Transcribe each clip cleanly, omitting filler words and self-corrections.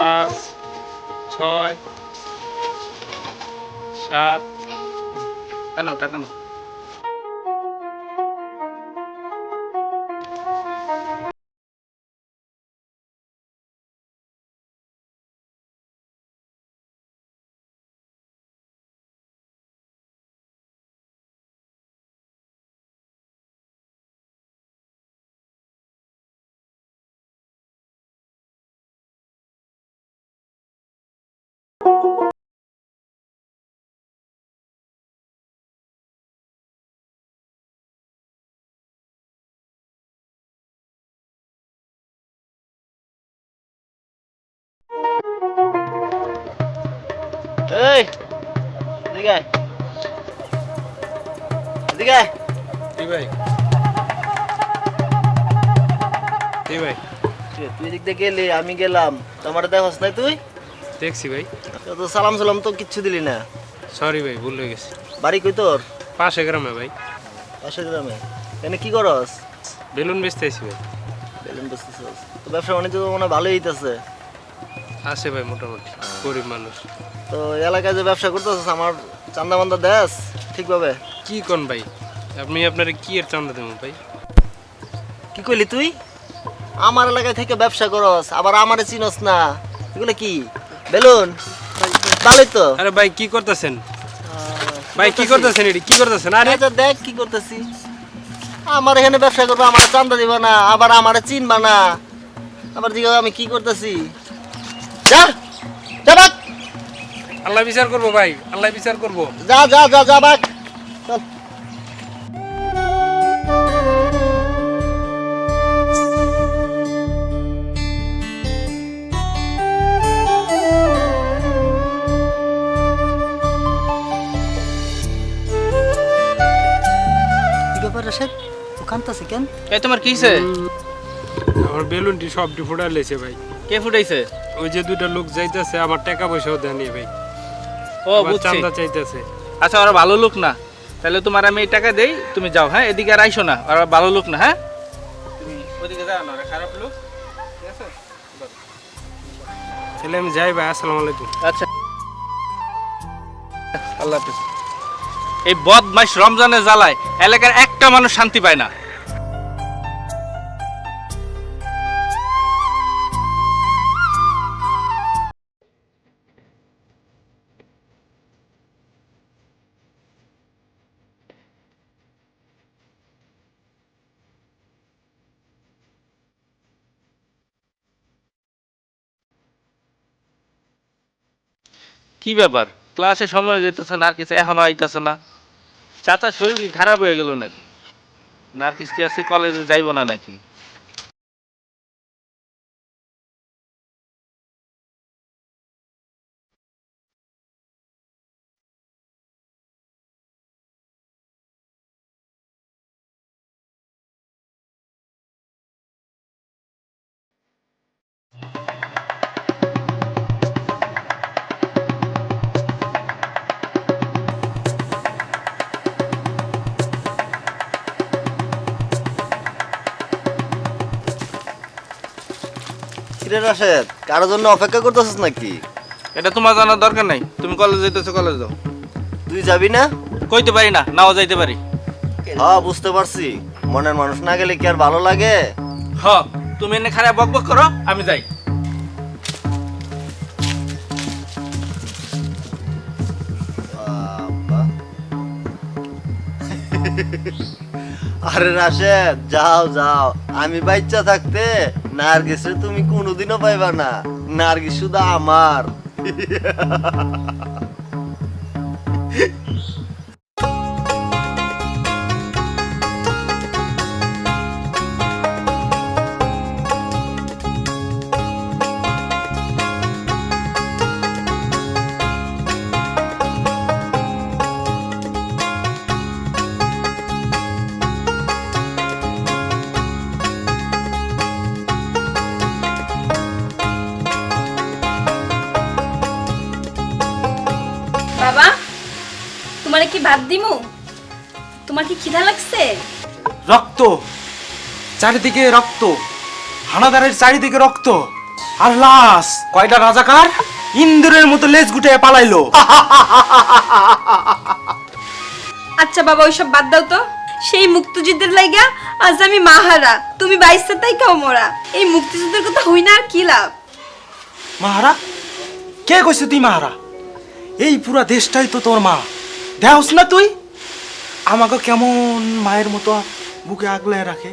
5 6 7 কেন টাকা না এই এদিকে আয়, এদিকে আয়। কি ভাই কি ভাই তুই এদিক দিয়ে গেলি, আমি গেলাম, তোমার দেখোস নাই তুই? দেখছি ভাই তো সালাম সালাম তো কিচ্ছু দিলি না। সরি ভাই ভুল হয়ে গেছে বাড়ি কই তোর? পাশে গ্রামে ভাই পাশের গ্রামে। এখানে কি করস? বেলুন বেচতে আইছি ভাই বেলুন বেচতেছস? তো ব্যবসা বাণিজ্য তো মনে হয় ভালোই হইতেছে। আছে ভাই মোটামুটি গরিব মানুষ তো এলাকায় যে ব্যবসা করতেছস, আমার চান্দা মান্দা দেস ঠিকভাবে? কি কোন ভাই আপনি আপনারে কি এর চান্দা দেবো ভাই কি কইলি তুই? আমার এলাকায় থেকে ব্যবসা করস, আবার আমারে চিনস না? এগুলো কি বেলুন? ভালোই তো। আরে ভাই কি করতেছেন ভাই কি করতেছেন এটি কি করতেছেন আরে আচ্ছা দেখ কি করতেছি। আমার এখানে ব্যবসা করবো, আমার চান্দা দিবা না, আবার আমারে চিনবা না, আবার জিজ্ঞাসা আমি কি করতেছি। যা যা বাক, আল্লাহ বিচার করবো ভাই আল্লাহ বিচার করবো যা যা যা যা বাক, চল। কি ব্যাপার রাশেদ, ও কাঁদতাছে কেন? এই তোমার কি হইছে? আমার বেলুনটি সবটি ফুটা লেছে ভাই কে ফুটাইছে? ওই যে দুইটা লোক যাইতেছে আমার টাকা পয়সাও দেয়নি ভাই ও আবার বুঝছি। চান্দা চাইতেছে আচ্ছা ওরা ভালো লোক না, তাহলে তোমার আমি এই টাকা দেই, তুমি যাও। হ্যাঁ এদিকে আর আইসো না, ওরা ভালো লোক না। হ্যাঁ তুমি ওদিকে যাও না, ওরা খারাপ লোক। ঠিক আছে তাহলে আমি যাই ভাই আসসালামু আলাইকুম আচ্ছা আল্লাহ হাফেজ। এই বদমাইশ রমজানের জ্বালায় এলাকার একটা মানুষ শান্তি পায় না। কি ব্যাপার, ক্লাসে সময় যেতেছে, নার্গিস এখনো আইতাছে না? চাচা শরীর কি খারাপ হয়ে গেল নাকি? নার্গিস কি আছে কলেজে যাইব না নাকি? কিরে রাশেদ, কারোর জন্য অপেক্ষা করতেছিস নাকি? এটা তোমার জানার দরকার নাই, তুমি কলেজ যাইতেছো কলেজ যাও। তুই যাবি না? কইতে পারি না, নাও যাইতে পারি। হ্যাঁ বুঝতে পারছি, মনের মানুষ না গেলে কি আর ভালো লাগে? হ তুমি এনে খারাপ বক বক করো, আমি যাই। বাবা। আরে রাশেদ যাও যাও, আমি বাচ্চা থাকতে নার্গিস তুমি কোনোদিনও পাইবা না, নার্গিস শুধু আমার। বাবা, তোমারে কি ভাত দিমু? তোমার কি খিদা লাগছে? রক্ত, চারিদিকে রক্ত, হানাদারের চারিদিকে রক্ত। আর লাশ কয়টা রাজাকার ইন্দ্রের মতো লেজ গুটে পালাইলো। আচ্ছা বাবা ওইসব বাদ দাও তো। সেই মুক্তিযুদ্ধের লাইগা আজ আমি মাহারা, তুমি বাইশে তাই খাও মোরা। এই মুক্তিযুদ্ধের কথা হই না আর কি লাভ? মাহারা? কে কইছিস তুই মাহারা? এই পুরা দেশটাই তো তোর মা, দেহস না তুই? আমাকে কেমন মায়ের মতো বুকে আগলে রাখে।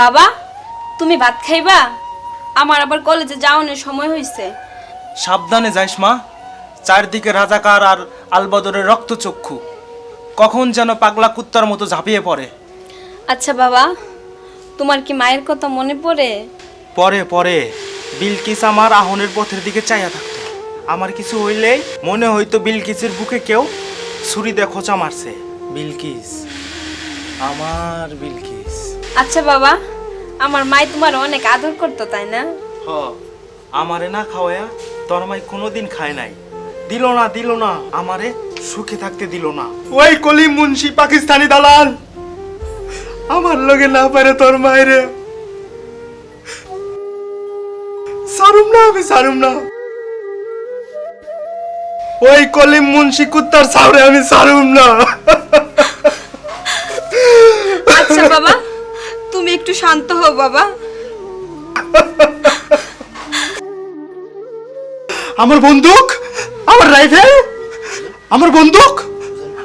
বাবা তুমি ভাত খাইবা? আমার আবার কলেজে যাওয়ানোর সময় হয়েছে। সাবধানে যাইস মা, চারদিকে রাজাকার আর আলবদরের রক্তচক্ষু, কখন যেন পাগলা কুত্তার মতো ঝাঁপিয়ে পড়ে। আচ্ছা বাবা তোমার কি মায়ের কথা মনে পড়ে? পরে পরে বিলকিস আমার আহনের পথের দিকে চাইয়া থাকতো। আমার কিছু হইলেই মনে হইতো বিলকিসের বুকে কেউ ছুরি দিয়ে খোঁচা মারছে। বিলকিস, আমার বিলকিস। আচ্ছা বাবা আমার মাই তোমার অনেক আদর করতো তাই না? হ, আমারে না খাওয়া তোর মাই কোনোদিন খায় নাই। দিল না আমারে সুখে থাকতে দিল না। ওই কলিম মুন্সি পাকিস্তানি দালাল আমার লগে না পারে তোর মায়েরে আমি সারুম না। ওই কলিম মুন্সি কুত্তার সাউরে আমি সারুম না। আচ্ছা বাবা তুমি একটু শান্ত হও বাবা। আমার বন্দুক, আমার রাইফেল, আমার বন্দুক,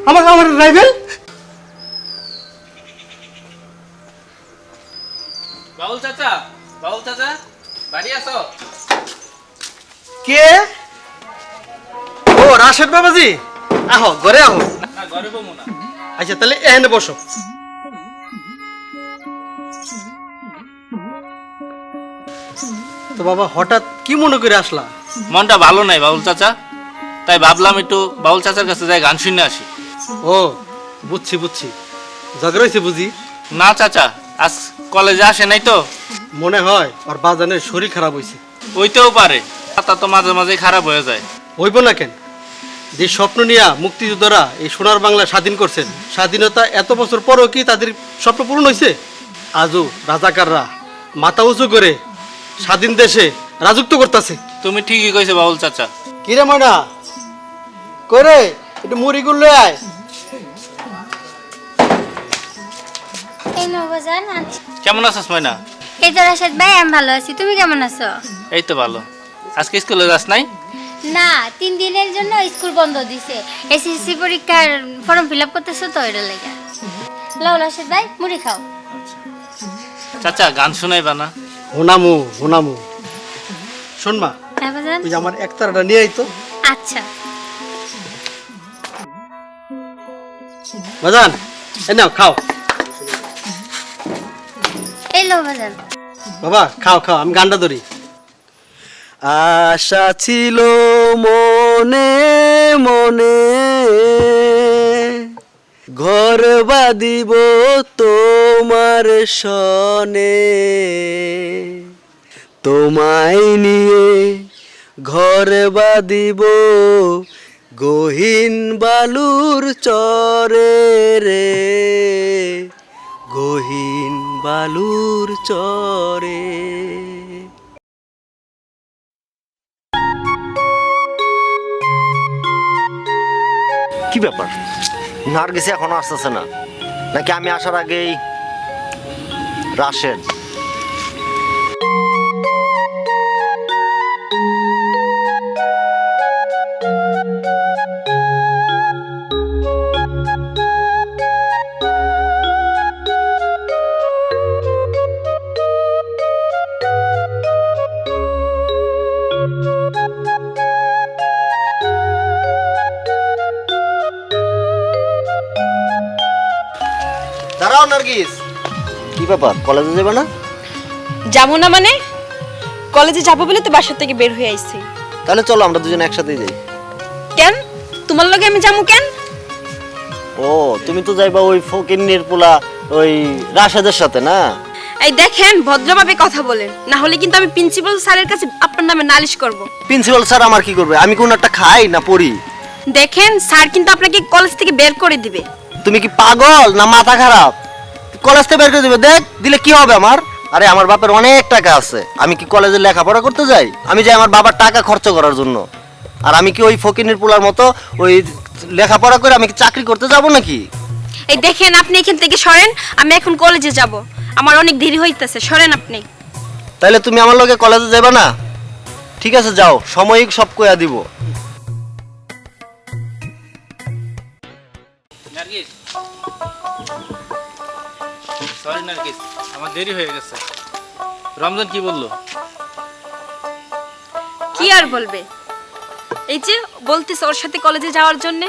আমার রাইফেল। বাউল চাচা বাড়ি আসো। কে? ও রাশেদ বাবাজি, আহো ঘরে আহো। না ঘরে বমু না। আচ্ছা তাহলে এখানে বসো। তো বাবা হঠাৎ কি মনে করে আসলা? মনটা ভালো নাই বাউল চাচা, তাই ভাবলাম একটু বাউল চাচার কাছে যাই গান শুনে আসি। ও বুঝছি, ঝগড়া হয়েছে বুঝি? না চাচা আজ কলেজে আসে নাই তো। মনে হয় ওর বাজানের শরীর খারাপ হয়েছে। হইতেও পারে, তা তো মাঝে মাঝে খারাপ হয়ে যায়। হইব না কেন? যে স্বপ্ন নিয়ে মুক্তিযোদ্ধারা এই সোনার বাংলা স্বাধীন করছেন, স্বাধীনতা এত বছর পরও কি তাদের স্বপ্ন পূরণ হয়েছে? আজও রাজাকাররা মাথা উঁচু করে স্বাধীন দেশে রাজত্ব করতেছে। তুমি ঠিকই কইছো বাউল চাচা। কিরে ময়না, করে একটু মুড়ি গুলো আয়। এই নবজান আছি। কেমন আছিস ময়না? এই তো রাশেদ ভাই আমি ভালো আছি, তুমি কেমন আছো? এই তো ভালো। আজকে স্কুলে যাস নাই? না 3 দিনের জন্য স্কুল বন্ধ দিছে, এসএসসি পরীক্ষার ফর্ম ফিল আপ করতেছো তো এর লাগা। লও রাশেদ ভাই মুড়ি খাও। চাচা গান শোনাইবা না? হোনামু শোন মা, হ্যাঁ বাজান। ওই যে আমার একতারাটা নিয়ে আইতো। আচ্ছা বাজান এই নাও খাও। এই লো বাজান। বাবা খাও আমি গানটা ধরি। আশা ছিল মনে মনে ঘর বাঁধিব তোমার সনে, তোমায় নিয়ে ঘর বাঁধিব গহীন বালুর চরে রে, গহীন বালুর চরে। কি ব্যাপার, নার্গিস এখনো আসতেছে না? নাকি আমি আসার আগেই রাশেদ? দাঁড়াও নার্গিস, কি ব্যাপার কলেজে যাবে না? যাবো না মানে? কলেজে যাবো বলে তো বাসা থেকে বের হয়ে আইছি। তাহলে চলো আমরা দুজন একসাথে যাই। কেন তোমার লগে আমি যাবো কেন? ও তুমি তো যাইবা ওই ফকিন্নির পোলা ওই রাশেদের সাথে না? এই দেখেন ভদ্রভাবে কথা বলেন, না হলে কিন্তু আমি প্রিন্সিপাল স্যারের কাছে আপনার নামে নালিশ করব। প্রিন্সিপাল স্যার আমার কি করবে? আমি কোন একটা খাই না পড়ি? দেখেন স্যার কিন্তু আপনাকে কলেজ থেকে বের করে দিবে। তুমি কি পাগল না মাথা খারাপ? কলেজ থেকে বের করে দিবে? দিলে কি হবে আমার? আরে আমার বাপের অনেক টাকা আছে, আমি কি কলেজে লেখাপড়া করতে যাই? আমি যাই আমার বাবার টাকা খরচ করার জন্য। আর আমি কি ওই ফকিনের পোলার মতো ওই লেখাপড়া করে আমি কি চাকরি করতে যাব নাকি? এই দেখেন, আপনি এখান থেকে সরেন, আমি এখন কলেজে যাব, আমার অনেক দেরি হইতেছে, সরেন আপনি। তাইলে তুমি আমার লগে কলেজে যাবে না? ঠিক আছে যাও, সাময়িক সব কইয়া দিব। নার্গিস, সরি নার্গিস, আমার দেরি হয়ে গেছে। রমজান কি বললো? কি আর বলবে, এই যে বলতেছে ওর সাথে কলেজে যাওয়ার জন্য।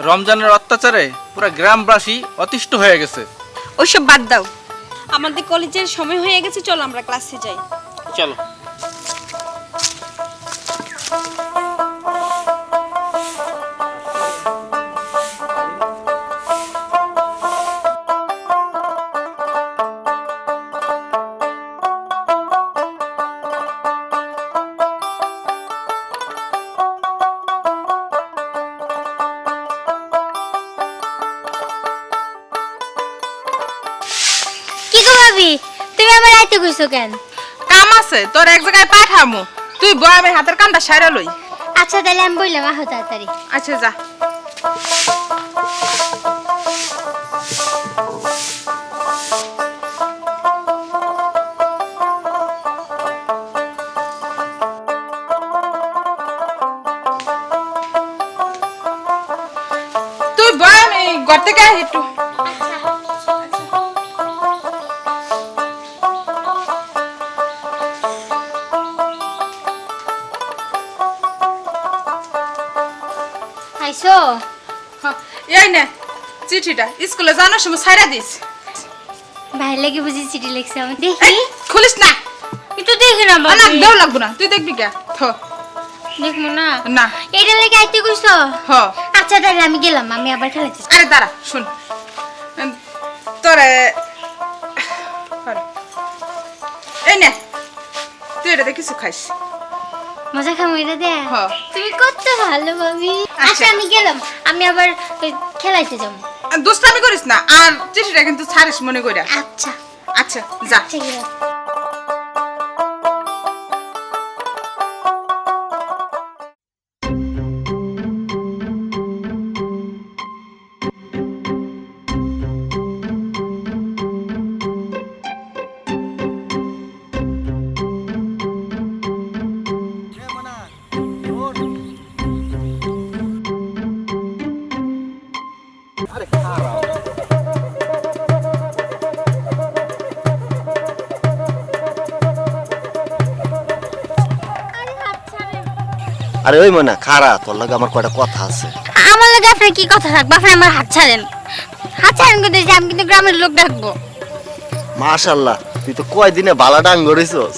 রমজানের অত্যাচারে পুরো গ্রামবাসী অতিষ্ঠ হয়ে গেছে। ওইসব বাদ দাও, আমাদের কলেজের সময় হয়ে গেছে, চলো আমরা ক্লাসে যাই। চলো। কি গো ভাবি, তুমি আবার আইতে কইছো কেন? কাম আছে তোর, এক জায়গায় পাঠামু, তুই বয় আমি হাতের কামটা সাইরা লই। আচ্ছা তাহলে আমি বললাম আহো তাড়াতাড়ি। আচ্ছা যা। তুই বয় আমি ঘর থেকে আহি একটু। আইসো। এই নে চিঠিটা, স্কুলে যাওয়ার সময় সাইরা দিস। ভাই লাগে বুঝি চিঠি লিখছে, আমি এই, দেখি। খুলিস না। একটু দেখি না না ভাবি। দেও লাগবো না, তুই দেখবি কে? দেখবো না? না। এটা লাগে আইতে কইছো? হ। আচ্ছা তাহলে আমি গেলাম, আমি আবার খেলাতে যাই। আরে দাঁড়া শুন, তোরে এই নে তুই এটা দিয়ে কিছু খাইস। মজা খামো এটা দে? হ্যাঁ। তুমি কত ভালো ভাবি। আচ্ছা। আচ্ছা আমি গেলাম, আমি আবার ওই খেলাইতে যাবো। দুষ্টামি করিস না, আর চিঠিটা কিন্তু ছাড়িস মনে কইরা। আচ্ছা আচ্ছা যা। আচ্ছা গেলাম। আরে ওই মনে খারা, তোর লগে আমার কয়টা কথা আছে। আমার লাগে আপনার কি কথা থাকবে? আপনি আমার হাত ছাড়েন, হাত ছাড়েন করতে যে আমি কিন্তু গ্রামের লোক ডাকবো। মাশাআল্লাহ, তুই তো কয়দিনে বালা ডাং গড়িছস।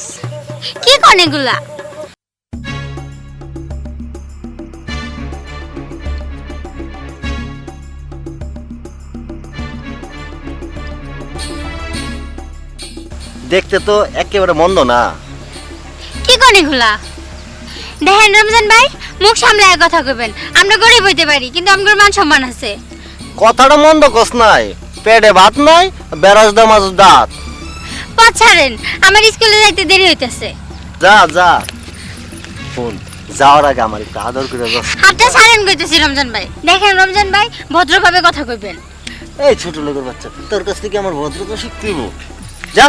কি কোন এগুলা? দেখতে তো একেবারে মন্দ না। কি কোন এগুলা? দেখেন রমজান ভাই, মুখ সামলায় কথা কইবেন। আমরা গরিব হইতে পারি, কিন্তু আমগর মান সম্মান আছে। কথাটা মন্দ কস নাই, পেটে ভাত নাই, বেরাজ দা মাছ দাঁত। পথ ছাড়েন, আমার স্কুলে যাইতে দেরি হইতেছে। যা যা, ফোন যাওয়ার আগে আমার একটু আদর করে যাস। হাতটা ছাড়েন কইতেছি রমজান ভাই। দেখেন রমজান ভাই, ভদ্রভাবে কথা কইবেন। এই ছোট লোকের বাচ্চা, তোর কাছ থেকে আমার ভদ্রতা শিখতে হইব। যা।